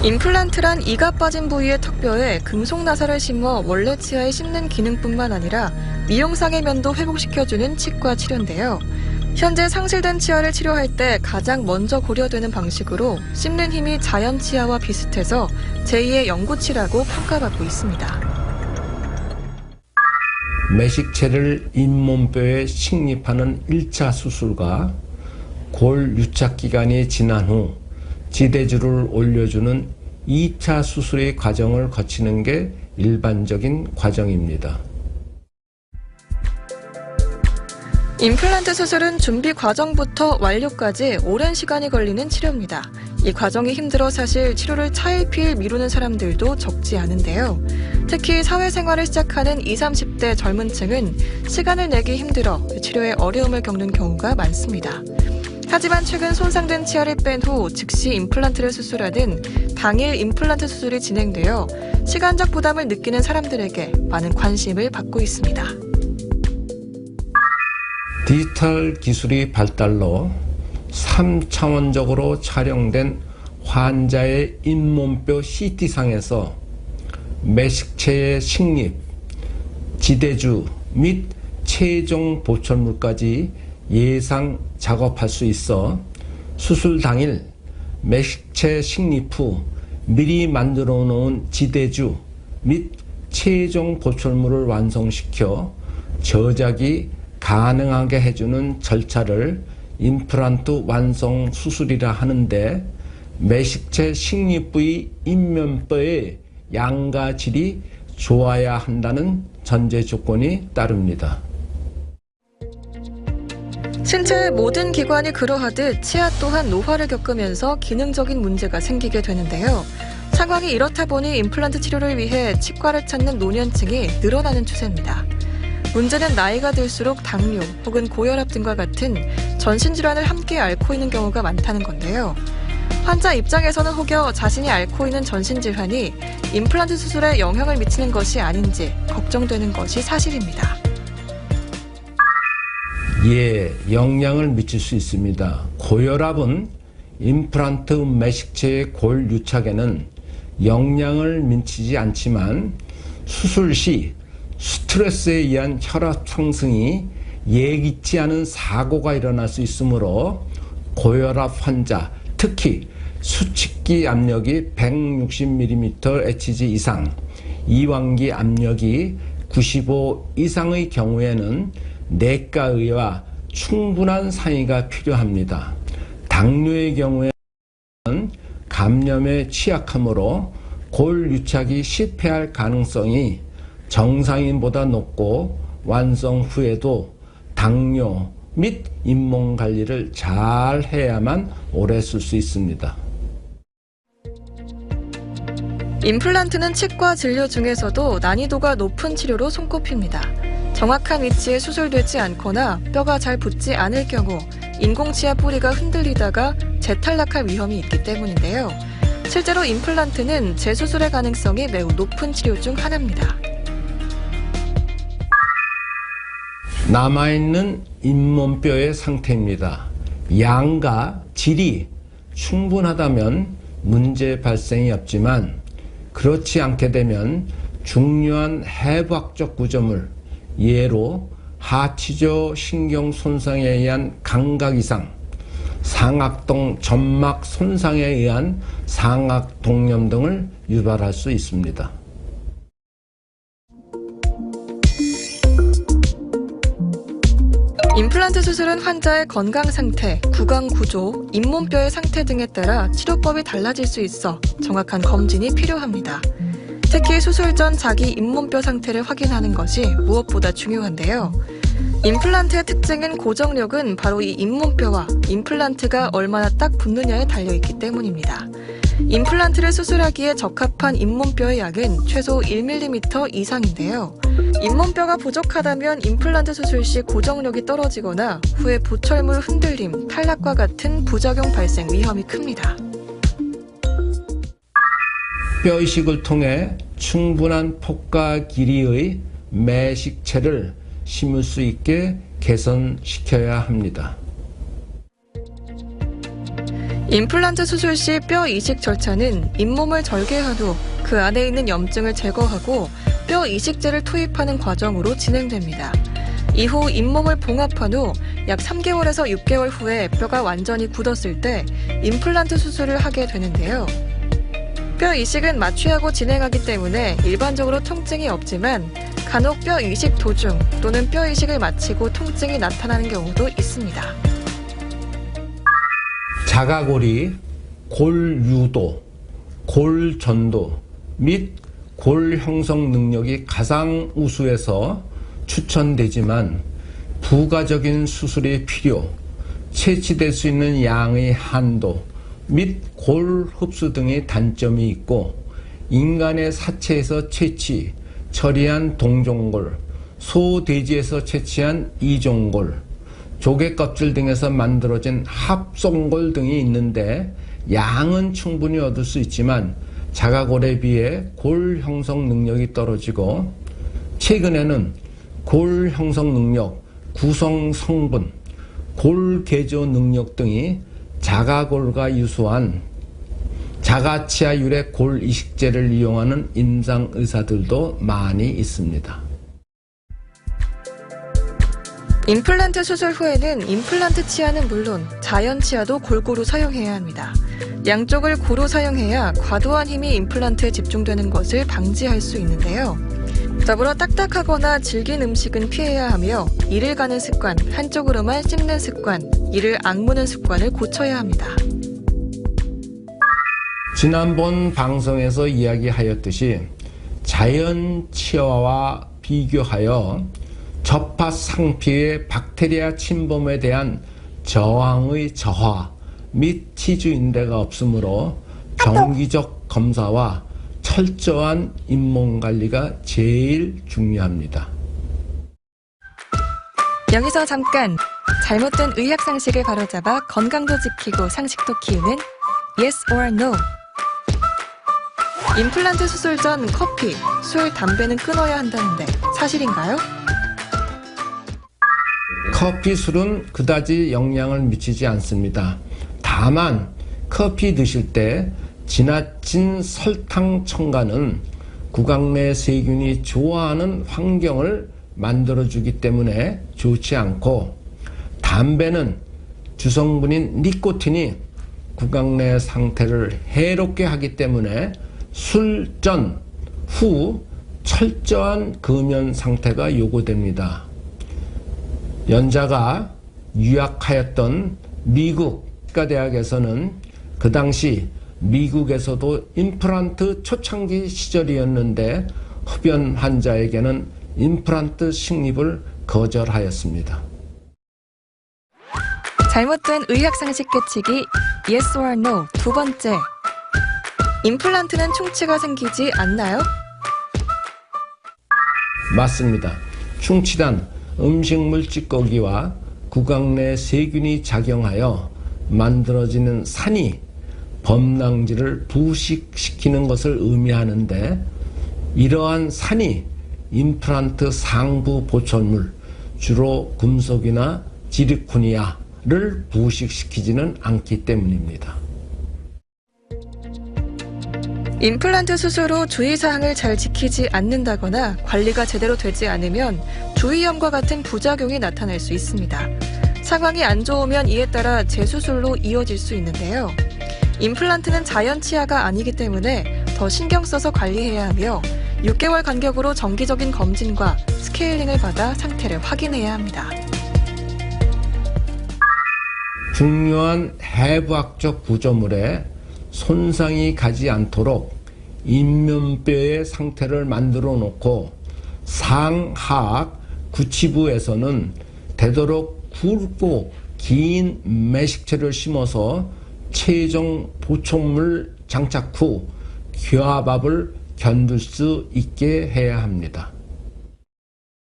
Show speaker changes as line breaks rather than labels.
임플란트란 이가 빠진 부위의 턱뼈에 금속 나사를 심어 원래 치아에 심는 기능뿐만 아니라 미용상의 면도 회복시켜주는 치과 치료인데요. 현재 상실된 치아를 치료할 때 가장 먼저 고려되는 방식으로 씹는 힘이 자연 치아와 비슷해서 제2의 영구치라고 평가받고 있습니다.
매식체를 잇몸뼈에 식립하는 1차 수술과 골 유착 기간이 지난 후 지대주를 올려주는 2차 수술의 과정을 거치는 게 일반적인 과정입니다.
임플란트 수술은 준비 과정부터 완료까지 오랜 시간이 걸리는 치료입니다. 이 과정이 힘들어 사실 치료를 차일피일 미루는 사람들도 적지 않은데요. 특히 사회생활을 시작하는 20, 30대 젊은 층은 시간을 내기 힘들어 치료에 어려움을 겪는 경우가 많습니다. 하지만 최근 손상된 치아를 뺀 후 즉시 임플란트를 수술하는 당일 임플란트 수술이 진행되어 시간적 부담을 느끼는 사람들에게 많은 관심을 받고 있습니다.
디지털 기술이 발달로 3차원적으로 촬영된 환자의 잇몸뼈 CT상에서 매식체의 식립, 지대주 및 최종 보철물까지 예상 작업할 수 있어 수술 당일 매식체 식립 후 미리 만들어 놓은 지대주 및 최종 보철물을 완성시켜 저작이 가능하게 해주는 절차를 임플란트 완성 수술이라 하는데, 매식체 식립 부위 잇몸뼈의 양과 질이 좋아야 한다는 전제 조건이 따릅니다.
신체의 모든 기관이 그러하듯 치아 또한 노화를 겪으면서 기능적인 문제가 생기게 되는데요. 상황이 이렇다 보니 임플란트 치료를 위해 치과를 찾는 노년층이 늘어나는 추세입니다. 문제는 나이가 들수록 당뇨 혹은 고혈압 등과 같은 전신질환을 함께 앓고 있는 경우가 많다는 건데요. 환자 입장에서는 혹여 자신이 앓고 있는 전신질환이 임플란트 수술에 영향을 미치는 것이 아닌지 걱정되는 것이 사실입니다.
예, 영향을 미칠 수 있습니다. 고혈압은 임플란트 매식체의 골 유착에는 영향을 미치지 않지만 수술 시 스트레스에 의한 혈압 상승이 예기치 않은 사고가 일어날 수 있으므로 고혈압 환자, 특히 수축기 압력이 160mm/Hg 이상, 이완기 압력이 95 이상의 경우에는 내과의와 충분한 상의가 필요합니다. 당뇨의 경우에는 감염에 취약하므로 골 유착이 실패할 가능성이 정상인보다 높고, 완성 후에도 당뇨 및 잇몸 관리를 잘 해야만 오래 쓸 수 있습니다.
임플란트는 치과 진료 중에서도 난이도가 높은 치료로 손꼽힙니다. 정확한 위치에 수술되지 않거나 뼈가 잘 붙지 않을 경우 인공치아 뿌리가 흔들리다가 재탈락할 위험이 있기 때문인데요. 실제로 임플란트는 재수술의 가능성이 매우 높은 치료 중 하나입니다.
남아있는 잇몸뼈의 상태입니다. 양과 질이 충분하다면 문제 발생이 없지만, 그렇지 않게 되면 중요한 해부학적 구조물, 예로 하치조 신경 손상에 의한 감각 이상, 상악동 점막 손상에 의한 상악 동염 등을 유발할 수 있습니다.
임플란트 수술은 환자의 건강 상태, 구강 구조, 잇몸뼈의 상태 등에 따라 치료법이 달라질 수 있어 정확한 검진이 필요합니다. 특히 수술 전 자기 잇몸뼈 상태를 확인하는 것이 무엇보다 중요한데요. 임플란트의 특징인 고정력은 바로 이 잇몸뼈와 임플란트가 얼마나 딱 붙느냐에 달려있기 때문입니다. 임플란트를 수술하기에 적합한 잇몸뼈의 양은 최소 1mm 이상인데요. 잇몸뼈가 부족하다면 임플란트 수술 시 고정력이 떨어지거나 후에 보철물 흔들림, 탈락과 같은 부작용 발생 위험이 큽니다.
뼈이식을 통해 충분한 폭과 길이의 매식체를 심을 수 있게 개선시켜야 합니다.
임플란트 수술 시 뼈 이식 절차는 잇몸을 절개한 후 그 안에 있는 염증을 제거하고 뼈 이식제를 투입하는 과정으로 진행됩니다. 이후 잇몸을 봉합한 후 약 3개월에서 6개월 후에 뼈가 완전히 굳었을 때 임플란트 수술을 하게 되는데요. 뼈 이식은 마취하고 진행하기 때문에 일반적으로 통증이 없지만 간혹 뼈 이식 도중 또는 뼈 이식을 마치고 통증이 나타나는 경우도 있습니다.
자가골이 골 유도, 골 전도 및 골 형성 능력이 가장 우수해서 추천되지만 부가적인 수술의 필요, 채취될 수 있는 양의 한도 및 골 흡수 등의 단점이 있고 인간의 사체에서 채취, 처리한 동종골, 소돼지에서 채취한 이종골, 조개 껍질 등에서 만들어진 합성골 등이 있는데 양은 충분히 얻을 수 있지만 자가골에 비해 골 형성 능력이 떨어지고 최근에는 골 형성 능력, 구성 성분, 골 개조 능력 등이 자가골과 유사한 자가치아 유래 골 이식제를 이용하는 임상 의사들도 많이 있습니다.
임플란트 수술 후에는 임플란트 치아는 물론 자연 치아도 골고루 사용해야 합니다. 양쪽을 고루 사용해야 과도한 힘이 임플란트에 집중되는 것을 방지할 수 있는데요. 더불어 딱딱하거나 질긴 음식은 피해야 하며 이를 가는 습관, 한쪽으로만 씹는 습관, 이를 악무는 습관을 고쳐야 합니다.
지난번 방송에서 이야기하였듯이 자연 치아와 비교하여 접합 상피의 박테리아 침범에 대한 저항의 저하 및 치주인대가 없으므로 정기적 검사와 철저한 잇몸 관리가 제일 중요합니다.
여기서 잠깐! 잘못된 의학 상식을 바로잡아 건강도 지키고 상식도 키우는 Yes or No. 임플란트 수술 전 커피, 술, 담배는 끊어야 한다는데 사실인가요?
커피, 술은 그다지 영향을 미치지 않습니다. 다만 커피 드실 때 지나친 설탕 첨가는 구강 내 세균이 좋아하는 환경을 만들어주기 때문에 좋지 않고 담배는 주성분인 니코틴이 구강 내 상태를 해롭게 하기 때문에 술 전, 후 철저한 금연 상태가 요구됩니다. 연자가 유학하였던 미국 치과대학에서는 그 당시 미국에서도 임플란트 초창기 시절이었는데 흡연 환자에게는 임플란트 식립을 거절하였습니다.
잘못된 의학 상식 깨치기 Yes or No. 두 번째. 임플란트는 충치가 생기지 않나요?
맞습니다. 충치란 음식물 찌꺼기와 구강 내 세균이 작용하여 만들어지는 산이 범랑지를 부식시키는 것을 의미하는데 이러한 산이 임플란트 상부 보철물, 주로 금속이나 지르코니아를 부식시키지는 않기 때문입니다.
임플란트 수술 후 주의사항을 잘 지키지 않는다거나 관리가 제대로 되지 않으면 주위염과 같은 부작용이 나타날 수 있습니다. 상황이 안 좋으면 이에 따라 재수술로 이어질 수 있는데요. 임플란트는 자연 치아가 아니기 때문에 더 신경 써서 관리해야 하며 6개월 간격으로 정기적인 검진과 스케일링을 받아 상태를 확인해야 합니다.
중요한 해부학적 구조물에 손상이 가지 않도록 인면뼈의 상태를 만들어 놓고 상하악 구치부에서는 되도록 굵고 긴 매식체를 심어서 최종 보충물 장착 후 교합압을 견딜 수 있게 해야 합니다.